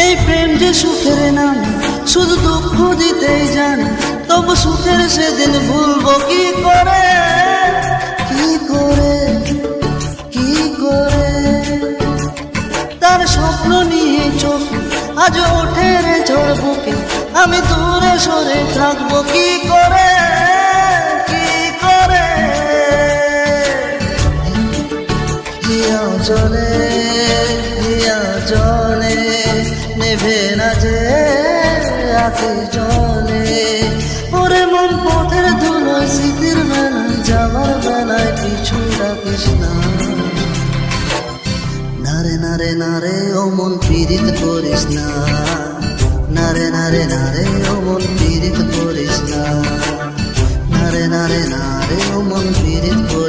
এই প্রেম যে সুখের নাম, শুধু দুঃখ দিতেই জানে, তবু সুখের সেদিন ভুলবো কি করে, কি করে, কি করে। তার স্বপ্ন নিয়ে চোখে আজ ওঠে রে ঝড় বুকে, আমি দূরে সরে থাকবো কি করে, কি করে। হিয়া জলে, হিয়া জলে, নেভে না যে আখি জলে। ওরে মন পথের ধুলোয় স্মৃতির মেলায়, যাবার বেলায় পিছু ডাকিস না। নারে নারে নারে ও মন পীড়িত করিস না, নারে নারে নারে ও মন পীড়িত করিস না, নারে নারে নারে ও মন পীড়িত করিস না।